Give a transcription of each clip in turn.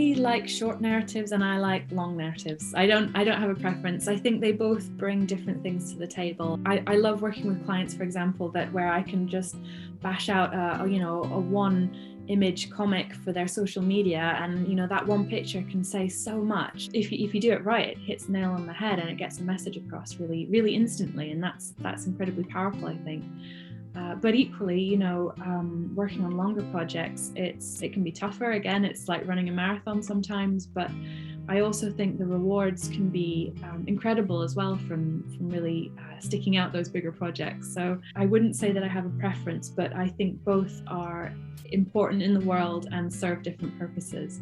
I like short narratives and I like long narratives. I don't have a preference. I think they both bring different things to the table. I love working with clients, for example, where I can just bash out a one image comic for their social media, and that one picture can say so much. If you do it right, it hits the nail on the head and it gets a message across really, really instantly, and that's incredibly powerful, I think. But equally, working on longer projects, it can be tougher. Again, it's like running a marathon sometimes, but I also think the rewards can be incredible as well from really sticking out those bigger projects. So I wouldn't say that I have a preference, but I think both are important in the world and serve different purposes.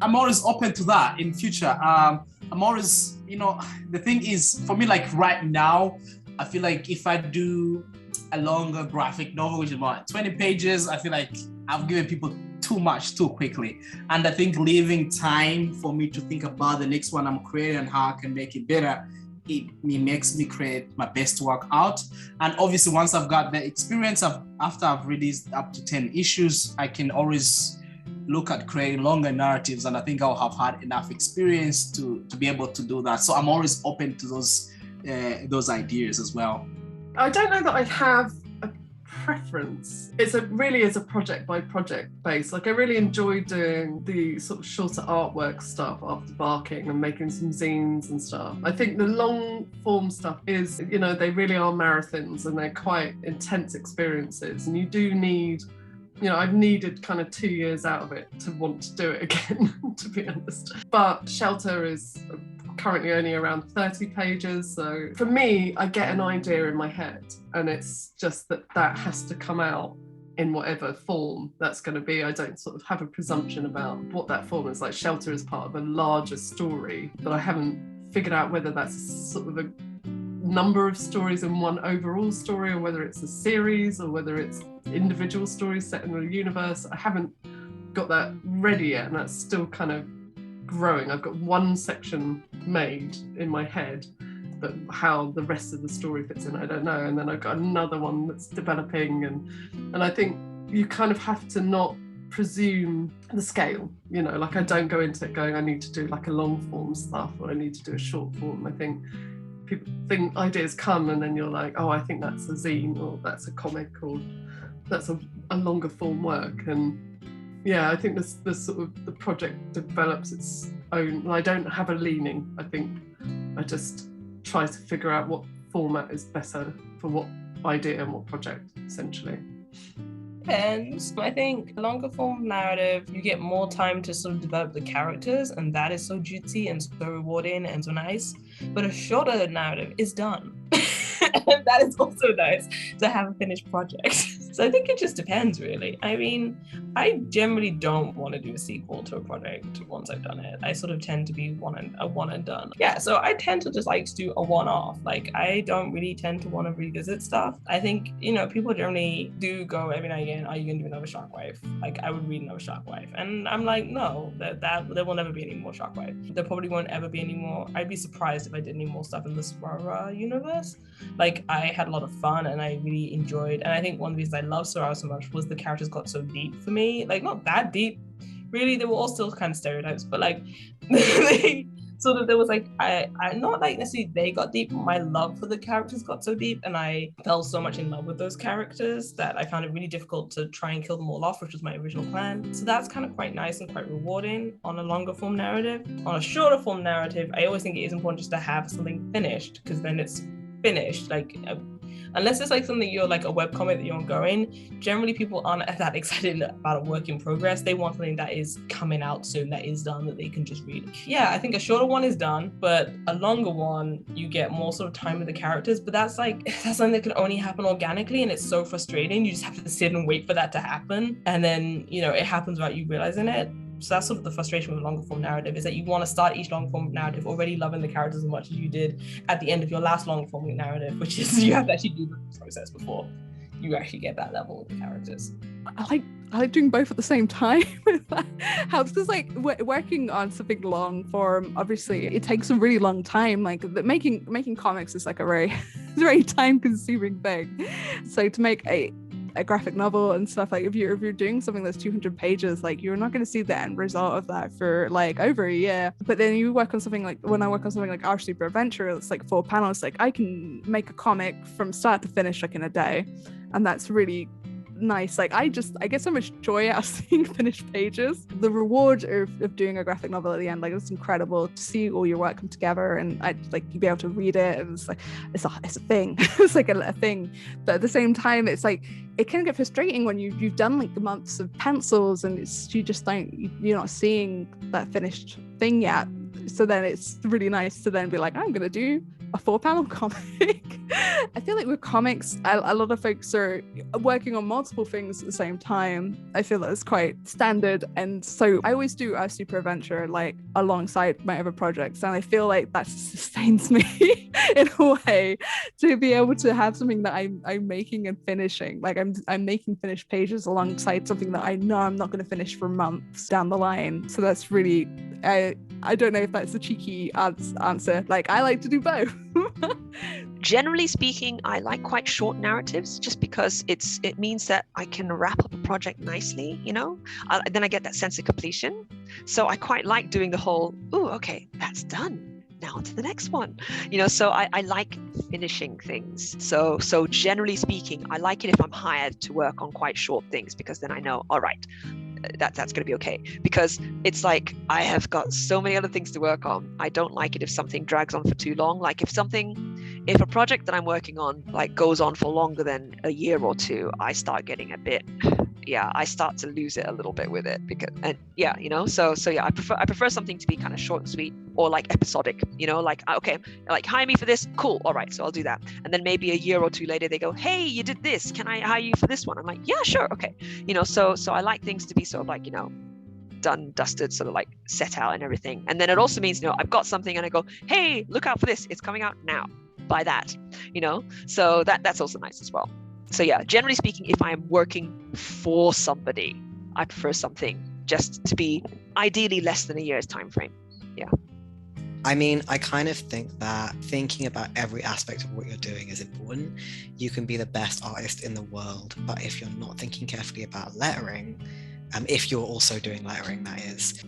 I'm always open to that in future. I'm always, the thing is, for me, like right now, I feel like if I do a longer graphic novel, which is about 20 pages, I feel like I've given people too much too quickly. And I think leaving time for me to think about the next one I'm creating and how I can make it better, it makes me create my best work out. And obviously, once I've got the experience after I've released up to 10 issues, I can always look at creating longer narratives. And I think I'll have had enough experience to be able to do that. So I'm always open to those ideas as well. I don't know that I have a preference. Really is a project by project base. Like I really enjoy doing the sort of shorter artwork stuff after Barking and making some zines and stuff. I think the long form stuff is, they really are marathons and they're quite intense experiences, and you do need, I've needed kind of 2 years out of it to want to do it again, to be honest. But Shelter is currently only around 30 pages. So for me, I get an idea in my head, and it's just that has to come out in whatever form that's going to be. I don't sort of have a presumption about what that form is. Like Shelter is part of a larger story, but I haven't figured out whether that's sort of a number of stories in one overall story, or whether it's a series, or whether it's individual stories set in a universe. I haven't got that ready yet, and that's still kind of growing. I've got one section made in my head, but how the rest of the story fits in, I don't know. And then I've got another one that's developing, and I think you kind of have to not presume the scale, like I don't go into it going, I need to do like a long form stuff, or I need to do a short form. I think people think ideas come, and then you're like, oh, I think that's a zine, or that's a comic, or that's a longer form work. And yeah, I think the sort of the project develops its own. I don't have a leaning. I think I just try to figure out what format is better for what idea and what project, essentially. Depends. I think a longer form narrative, you get more time to sort of develop the characters, and that is so juicy and so rewarding and so nice. But a shorter narrative is done. And that is also nice to have a finished project. So I think it just depends, really. I mean, I generally don't want to do a sequel to a project once I've done it. I sort of tend to be a one and done. Yeah, so I tend to just like to do a one-off. Like, I don't really tend to want to revisit stuff. I think, people generally do go every now and again, are you going to do another Shockwave? Like, I would read another Shockwave. And I'm like, no, there will never be any more Shockwave. There probably won't ever be any more. I'd be surprised if I did any more stuff in the Sorara universe. Like, I had a lot of fun and I really enjoyed, and I think one of the reasons I love Sorara so much was the characters got so deep for me. Like, not that deep, really. They were all still kind of stereotypes, but like, there was like, I not like necessarily they got deep, but my love for the characters got so deep, and I fell so much in love with those characters that I found it really difficult to try and kill them all off, which was my original plan. So that's kind of quite nice and quite rewarding on a longer form narrative. On a shorter form narrative, I always think it is important just to have something finished, because then it's finished. Like, unless it's like something you're like a webcomic that you're ongoing, generally people aren't that excited about a work in progress. They want something that is coming out soon, that is done, that they can just read. Yeah, I think a shorter one is done, but a longer one, you get more sort of time with the characters, but that's something that can only happen organically, and it's so frustrating. You just have to sit and wait for that to happen, and then, it happens without you realizing it. So that's sort of the frustration with a longer form narrative, is that you want to start each long form narrative already loving the characters as much as you did at the end of your last long form narrative, which is you have to actually do the process before you actually get that level with the characters. I like doing both at the same time. That helps, because like working on something long form, obviously it takes a really long time. Like making comics is like a very very time consuming thing. So to make a a graphic novel and stuff, like if you're doing something that's 200 pages, like you're not going to see the end result of that for like over a year. But then you work on something like, when I work on something like Our Super Adventure, it's like 4 panels, like I can make a comic from start to finish like in a day, and that's really nice. Like I get so much joy out of seeing finished pages. The reward of doing a graphic novel at the end, like it's incredible to see all your work come together, and I like you be able to read it, and it's like it's a thing. It's like a thing. But at the same time, it's like it can get frustrating when you've done like the months of pencils and you're not seeing that finished thing yet. So then it's really nice to then be like, I'm gonna do a 4-panel comic. I feel like with comics, a lot of folks are working on multiple things at the same time. I feel that's quite standard, and so I always do a super adventure like alongside my other projects, and I feel like that sustains me in a way to be able to have something that I'm making and finishing. Like I'm making finished pages alongside something that I know I'm not going to finish for months down the line. So that's really I don't know if that's a cheeky answer. Like I like to do both. Generally speaking, I like quite short narratives just because it means that I can wrap up a project nicely, you know? Then I get that sense of completion. So I quite like doing the whole, ooh, okay, that's done. Now to the next one, you know, so I like finishing things. So generally speaking, I like it if I'm hired to work on quite short things, because then I know, all right, that's going to be okay, because it's like I have got so many other things to work on. I don't like it if something drags on for too long. Like if a project that I'm working on like goes on for longer than a year or two, I start getting a bit, I start to lose it a little bit with it, because you know, so I prefer something to be kind of short and sweet, or like episodic, you know, like okay, like hire me for this, cool, all right, so I'll do that, and then maybe a year or two later they go, hey, you did this, can I hire you for this one? I'm like, yeah, sure, okay, you know, so I like things to be sort of like, you know, done, dusted, sort of like set out and everything. And then it also means, you know, I've got something and I go, hey, look out for this, it's coming out now, buy that, you know, so that's also nice as well. So yeah, generally speaking, if I'm working for somebody, I prefer something just to be ideally less than a year's time frame. Yeah. I mean, I kind of think that thinking about every aspect of what you're doing is important. You can be the best artist in the world, but if you're not thinking carefully about lettering, if you're also doing lettering, that is,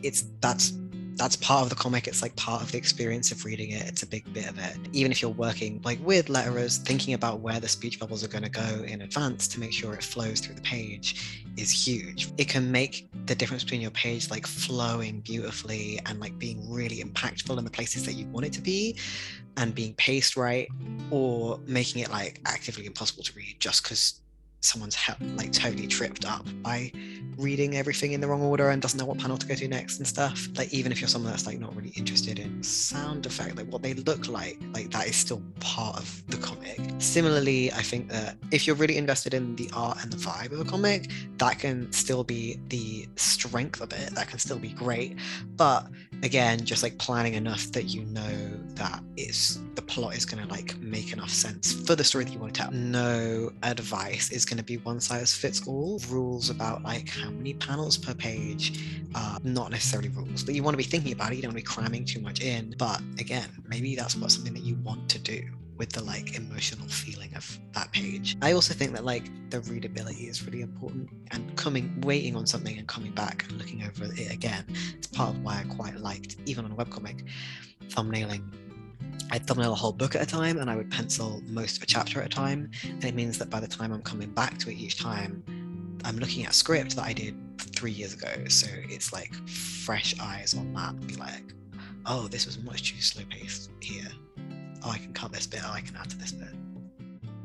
that's part of the comic. It's like part of the experience of reading it. It's a big bit of it. Even if you're working like with letterers, thinking about where the speech bubbles are going to go in advance to make sure it flows through the page is huge. It can make the difference between your page like flowing beautifully and like being really impactful in the places that you want it to be and being paced right, or making it like actively impossible to read just because someone's like totally tripped up by reading everything in the wrong order and doesn't know what panel to go to next and stuff. Like even if you're someone that's like not really interested in sound effect, like what they look like that is still part of the comic. Similarly, I think that if you're really invested in the art and the vibe of a comic, that can still be the strength of it, that can still be great. But again, just like planning enough that you know that the plot is going to like make enough sense for the story that you want to tell. No advice is going to be one size fits all. Rules about like how many panels per page are not necessarily rules that you want to be thinking about it. You don't want to be cramming too much in, but again, maybe that's something that you want to do with the like emotional feeling of that page. I also think that like the readability is really important, and waiting on something and coming back and looking over it again. It's part of why I quite liked, even on a webcomic, thumbnailing. I'd thumbnail a whole book at a time and I would pencil most of a chapter at a time. And it means that by the time I'm coming back to it each time, I'm looking at a script that I did 3 years ago. So it's like fresh eyes on that and be like, oh, this was much too slow paced here. Oh, I can cut this bit, oh, I can add to this bit.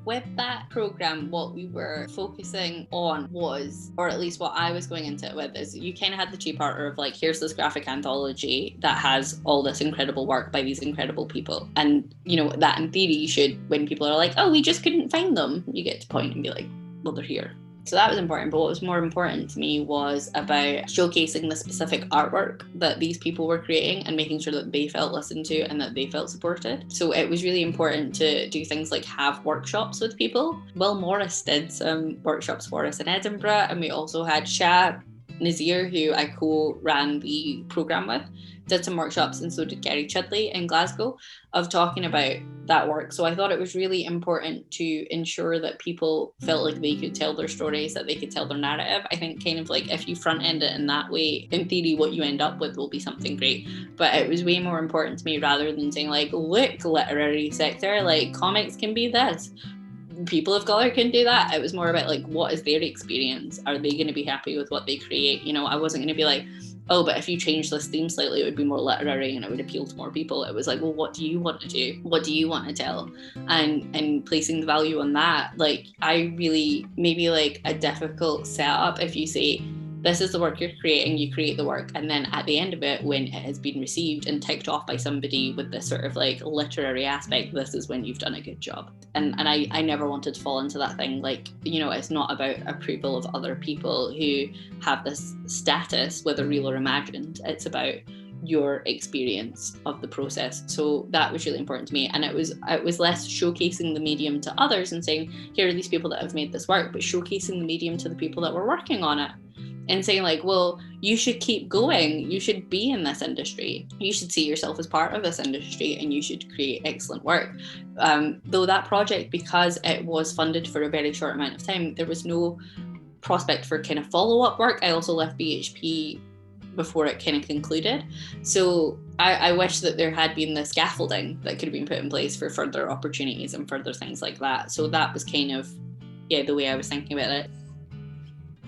With that program, what we were focusing on was, or at least what I was going into it with, is you kind of had the two-parter of like, here's this graphic anthology that has all this incredible work by these incredible people. And, you know, that in theory you should, when people are like, oh, we just couldn't find them, you get to point and be like, well, they're here. So that was important, but what was more important to me was about showcasing the specific artwork that these people were creating and making sure that they felt listened to and that they felt supported. So it was really important to do things like have workshops with people. Will Morris did some workshops for us in Edinburgh, and we also had Sha Nazir, who I co-ran the programme with, did some workshops, and so did Kerry Chudley in Glasgow, of talking about that work. So I thought it was really important to ensure that people felt like they could tell their stories, that they could tell their narrative. I think kind of like if you front end it in that way, in theory, what you end up with will be something great. But it was way more important to me, rather than saying like, look, literary sector, like comics can be this, people of color can do that. It was more about like, what is their experience? Are they going to be happy with what they create? You know, I wasn't going to be like, oh, but if you change this theme slightly, it would be more literary and it would appeal to more people. It was like, well, what do you want to do? What do you want to tell? And placing the value on that, like, I really, maybe like a difficult setup if you say, this is the work you're creating, you create the work, and then at the end of it, when it has been received and ticked off by somebody with this sort of like literary aspect, this is when you've done a good job. And I never wanted to fall into that thing. Like, you know, it's not about approval of other people who have this status, whether real or imagined. It's about your experience of the process. So that was really important to me. And it was less showcasing the medium to others and saying, here are these people that have made this work, but showcasing the medium to the people that were working on it. And saying like, well, you should keep going. You should be in this industry. You should see yourself as part of this industry, and you should create excellent work. Though that project, because it was funded for a very short amount of time, there was no prospect for kind of follow-up work. I also left BHP before it kind of concluded. So I wish that there had been the scaffolding that could have been put in place for further opportunities and further things like that. So that was kind of, the way I was thinking about it.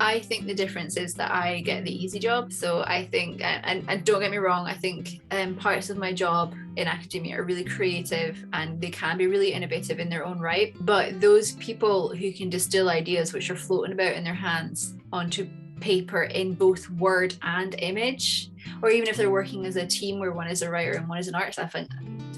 I think the difference is that I get the easy job. So I think, and don't get me wrong, I think parts of my job in academia are really creative and they can be really innovative in their own right. But those people who can distill ideas which are floating about in their hands onto paper in both word and image, or even if they're working as a team where one is a writer and one is an artist, I think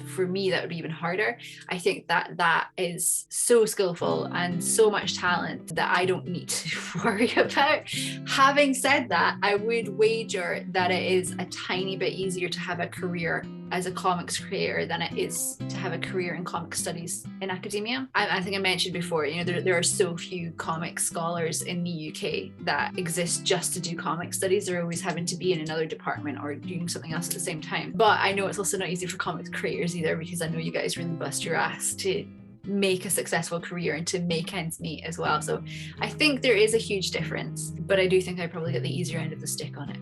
for me that would be even harder. I think that is so skillful and so much talent that I don't need to worry about. Having said that, I would wager that it is a tiny bit easier to have a career as a comics creator than it is to have a career in comic studies in academia. I think I mentioned before, you know, there are so few comic scholars in the UK that exist just to do comic studies. They're always having to be in another department or doing something else at the same time. But I know it's also not easy for comics creators either, because I know you guys really bust your ass to make a successful career and to make ends meet as well. So I think there is a huge difference, but I do think I probably get the easier end of the stick on it.